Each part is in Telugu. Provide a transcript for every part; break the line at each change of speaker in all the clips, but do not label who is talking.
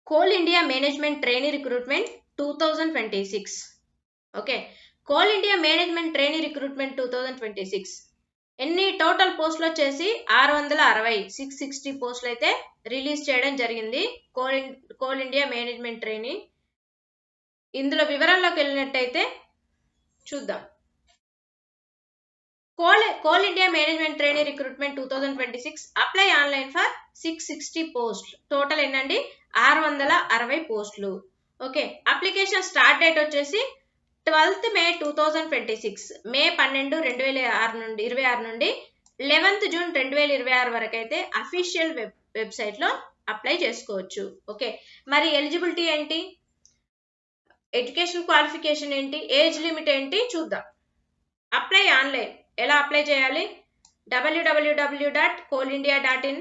Coal India Management Trainee Recruitment 2026. Okay, coal India management trainee recruitment 2026 ఎన్ని టోటల్ పోస్టులు వచ్చేసి 660 పోస్టులు అయితే రిలీజ్ చేయడం జరిగింది. Coal India management trainee. ఇందులో వివరాల్లోకి వెళ్ళినట్టయితే చూద్దాం. Coal India management trainee recruitment 2026 apply online for 660 పోస్టులు. టోటల్ ఏంటండి 660 పోస్టులు. ఓకే, అప్లికేషన్ స్టార్ట్ డేట్ వచ్చేసి 12th May 2026, మే 12 2026 నుండి 11th June 2026 వరకు అయితే అఫీషియల్ వెబ్సైట్లో అప్లై చేసుకోవచ్చు. ఓకే, మరి ఎలిజిబిలిటీ ఏంటి, ఎడ్యుకేషన్ క్వాలిఫికేషన్ ఏంటి, ఏజ్ లిమిట్ ఏంటి చూద్దాం. అప్లై ఆన్లైన్ ఎలా అప్లై చేయాలి? www.coalindia.in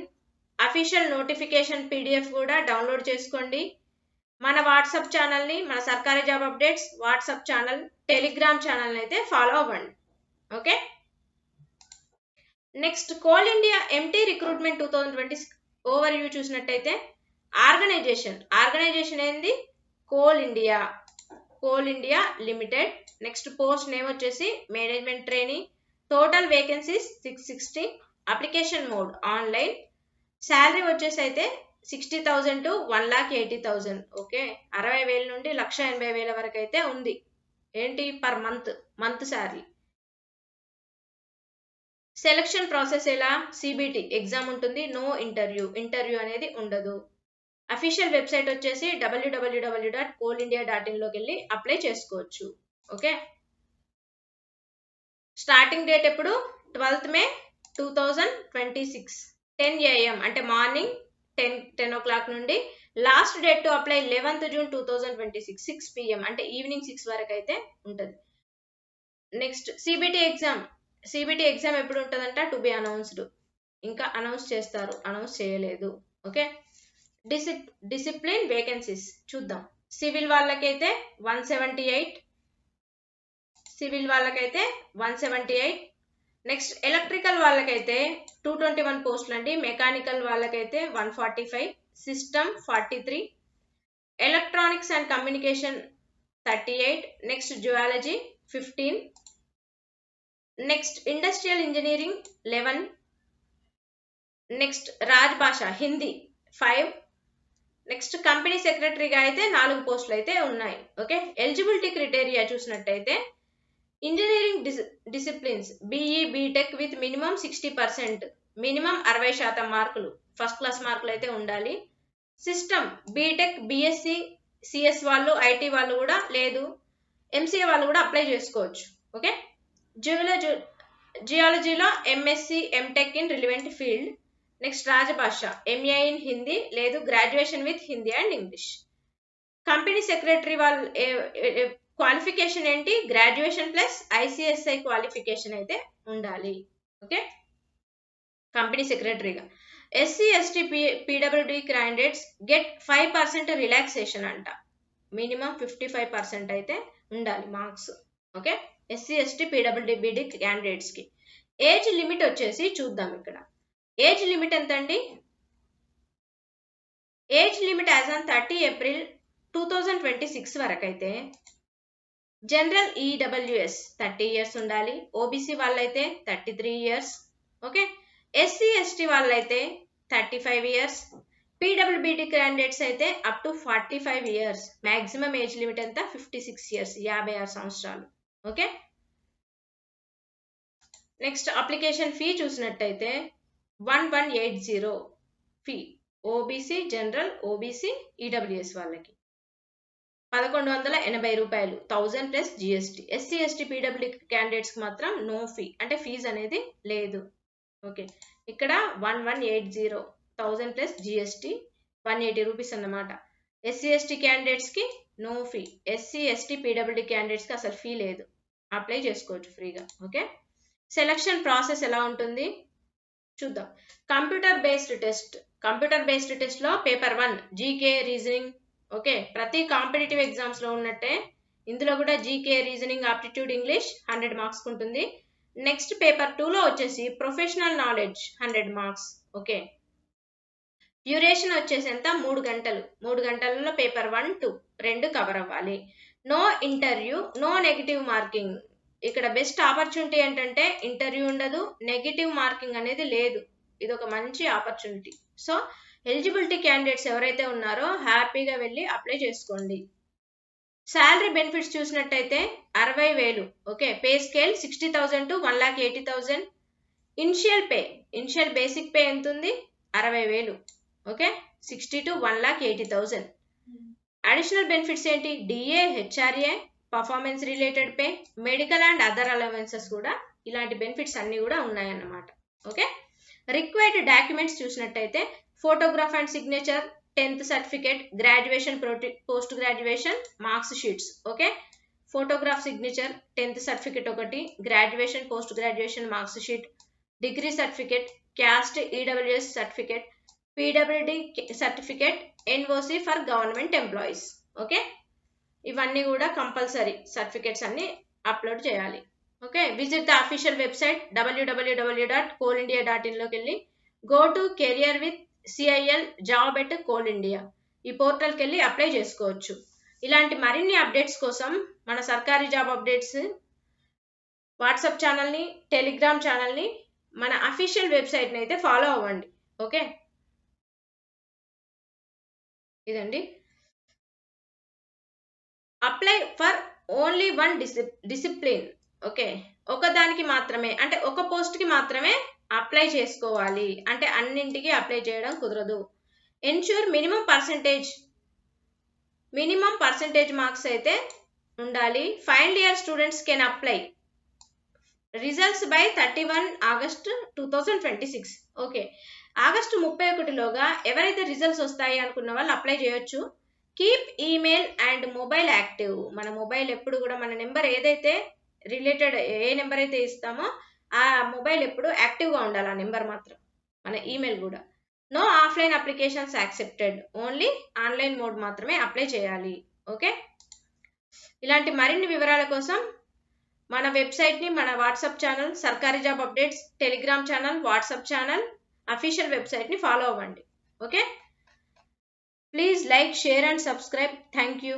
అఫీషియల్ నోటిఫికేషన్ PDF కూడా డౌన్లోడ్ చేసుకోండి. మన వాట్సాప్ ఛానల్ని, మన సర్కారీ job updates WhatsApp channel, Telegram ఛానల్ని అయితే ఫాలో అవ్వండి. Okay, next Coal India MT recruitment 2026 overview చూసినట్టయితే ఆర్గనైజేషన్ ఏంది? Coal India Limited. Next post name వచ్చేసి management trainee. Total vacancies 660. Application mode online. Salary వచ్చేసి అయితే 60,000 to 1,80,000. ఓకే, 60,000 నుండి 1,80,000 వరకు అయితే ఉంది. ఏంటి per month salary. Selection process ఎలా? CBT ఎగ్జామ్ ఉంటుంది, నో ఇంటర్వ్యూ అనేది ఉండదు. అఫీషియల్ వెబ్సైట్ వచ్చేసి www.coalindia.in లోకి వెళ్ళి అప్లై చేసుకోవచ్చు. ఓకే, స్టార్టింగ్ డేట్ ఎప్పుడు? 12th May 2026 10 AM అంటే మార్నింగ్ 10 o'clock నుండి. Last date to apply 11th June 2026 6 PM అంటే ఈవినింగ్ 6 వరకు అయితే ఉంటుంది. నెక్స్ట్ CBT ఎగ్జామ్ ఎప్పుడు ఉంటుందంట? To be announced. ఇంకా అనౌన్స్ చేస్తారు, అనౌన్స్ చేయలేదు. ఓకే, డిసిప్లిన్ వేకెన్సీస్ చూద్దాం. సివిల్ వాళ్ళకైతే 178. నెక్స్ట్ ఎలక్ట్రికల్ వాళ్ళకైతే 221 పోస్టులు అండి. మెకానికల్ వాళ్ళకైతే 145. System 43. Electronics and communication 38. Next zoology 15. Next industrial engineering 11. Next Raj భాష హిందీ 5. నెక్స్ట్ కంపెనీ సెక్రటరీగా అయితే 4 పోస్టులు అయితే ఉన్నాయి. ఓకే, ఎలిజిబిలిటీ క్రైటీరియా చూసినట్టయితే engineering disciplines BE BTech with minimum 60%, minimum 60% మార్కులు, ఫస్ట్ క్లాస్ మార్కులు అయితే ఉండాలి. సిస్టమ్ BTech BSc CS వాళ్ళు, IT వాళ్ళు కూడా, లేదు MCA వాళ్ళు కూడా అప్లై చేసుకోవచ్చు. ఓకే, జియాలజీలో MSc MTech in relevant field. Next రాజభాష MA ఇన్ హిందీ, లేదు graduation with Hindi and English. Company secretary వాళ్ళు క్వాలిఫికేషన్ ఏంటి? గ్రాడ్యుయేషన్ ప్లస్ ICSI క్వాలిఫికేషన్ అయితే ఉండాలి. ఓకే, కంపెనీ సెక్రటరీగా. SC ST PWD candidates get 5% relaxation అంట. మినిమం 55% అయితే ఉండాలి marks. Okay, SC ST PWD క్యాండిడేట్స్కి. ఏజ్ లిమిట్ వచ్చేసి చూద్దాం. ఇక్కడ ఏజ్ లిమిట్ ఎంత అండి? Age limit as on 30 April 2026 వరకు అయితే జనరల్ EWS 30 years ఉండాలి. OBC వాళ్ళైతే 33 years. ఓకే, SC ST వాళ్ళైతే 35 years. PWD క్యాండిడేట్స్ అయితే up to 45 years. Maximum age limit ఎంత? 56 years, 56 సంవత్సరాలు. ఓకే, నెక్స్ట్ అప్లికేషన్ ఫీ చూసినట్టయితే 1180 fee. OBC general, OBC EWS వాళ్ళకి 1,180 రూపాయలు, 1000 plus GST. SC ST PWD క్యాండిడేట్స్కి మాత్రం నో ఫీ, అంటే ఫీజు అనేది లేదు. ఓకే, ఇక్కడ 1180, 1000 ప్లస్ GST 180 రూపీస్ అన్నమాట. SC ST క్యాండిడేట్స్కి no fee. SC ST PWD క్యాండిడేట్స్కి అసలు ఫీ లేదు, అప్లై చేసుకోవచ్చు ఫ్రీగా. ఓకే, సెలక్షన్ ప్రాసెస్ ఎలా ఉంటుంది చూద్దాం. కంప్యూటర్ బేస్డ్ టెస్ట్లో పేపర్ 1 GK రీజనింగ్. ఓకే, ప్రతి కాంపిటేటివ్ ఎగ్జామ్స్ లో ఉన్నట్టే ఇందులో కూడా GK reasoning, aptitude, English 100 marks ఉంటుంది. నెక్స్ట్ పేపర్ 2 లో వచ్చేసి professional knowledge 100 marks. Okay, duration వచ్చేసి ఎంత 3 గంటలు. 3 గంటలలో పేపర్ 1, 2 రెండు కవర్ అవ్వాలి. No interview, no negative marking. ఇక్కడ బెస్ట్ ఆపర్చునిటీ ఏంటంటే ఇంటర్వ్యూ ఉండదు, నెగిటివ్ మార్కింగ్ అనేది లేదు. ఇది ఒక మంచి ఆపర్చునిటీ. సో ఎలిజిబిలిటీ క్యాండిడేట్స్ ఎవరైతే ఉన్నారో హ్యాపీగా వెళ్ళి అప్లై చేసుకోండి. శాలరీ బెనిఫిట్స్ చూసినట్టయితే 60,000. Okay, pay scale 60,000 to 1,80,000. Initial basic pay ఎంత ఉంది? 60,000. Okay, 60 to 1,80,000. అడిషనల్ బెనిఫిట్స్ ఏంటి? DA, HRA, performance related pay, medical and other allowances కూడా, ఇలాంటి బెనిఫిట్స్ అన్ని కూడా ఉన్నాయన్నమాట. ఓకే, రిక్వైర్డ్ డాక్యుమెంట్స్ చూసినట్టయితే photograph and signature, 10th certificate, graduation, post graduation marks sheets. Okay, photograph, signature, 10th certificate ఒకటి, graduation, post graduation marks sheet, degree certificate, caste EWS certificate, PWD certificate, NOC for government employees. Okay, ఇవన్నీ కూడా కంపల్సరీ సర్టిఫికేట్స్ అన్ని అప్లోడ్ చేయాలి. Okay, visit the official website www.coalindia.in లోకి వెళ్ళి go to career with CIL job at coal India, ఈ పోర్టల్కి వెళ్ళి అప్లై చేసుకోవచ్చు. ఇలాంటి మరిన్ని అప్డేట్స్ కోసం మన సర్కారీ జాబ్ అప్డేట్స్ వాట్సాప్ ఛానల్ని, టెలిగ్రామ్ ఛానల్ని, మన అఫీషియల్ వెబ్సైట్ని అయితే ఫాలో అవ్వండి. ఓకే, ఇదండి. Apply for only one discipline. Okay, ఒకదానికి మాత్రమే, అంటే ఒక పోస్ట్కి మాత్రమే అప్లై చేసుకోవాలి, అంటే అన్నింటికి అప్లై చేయడం కుదరదు. ఎన్ష్యూర్ మినిమం పర్సెంటేజ్ మార్క్స్ అయితే ఉండాలి. Final year students can apply. Results by 31 August 2026. Okay, August 31లోగా ఎవరైతే రిజల్ట్స్ వస్తాయి అనుకున్న వాళ్ళు అప్లై చేయొచ్చు. Keep email and mobile active. మన మొబైల్ ఎప్పుడు కూడా మన నెంబర్ ఏదైతే రిలేటెడ్ ఏ నెంబర్ అయితే ఇస్తామో ఆ మొబైల్ ఎప్పుడు యాక్టివ్గా ఉండాలి, ఆ నెంబర్ మాత్రం, మన ఈమెయిల్ కూడా. No offline applications accepted, only online mode మాత్రమే అప్లై చేయాలి. ఓకే, ఇలాంటి మరిన్ని వివరాల కోసం మన వెబ్సైట్ని, మన WhatsApp channel Sarkari job updates, Telegram channel, WhatsApp channel, official వెబ్సైట్ని ఫాలో అవ్వండి. Okay, please like, share and subscribe. Thank you.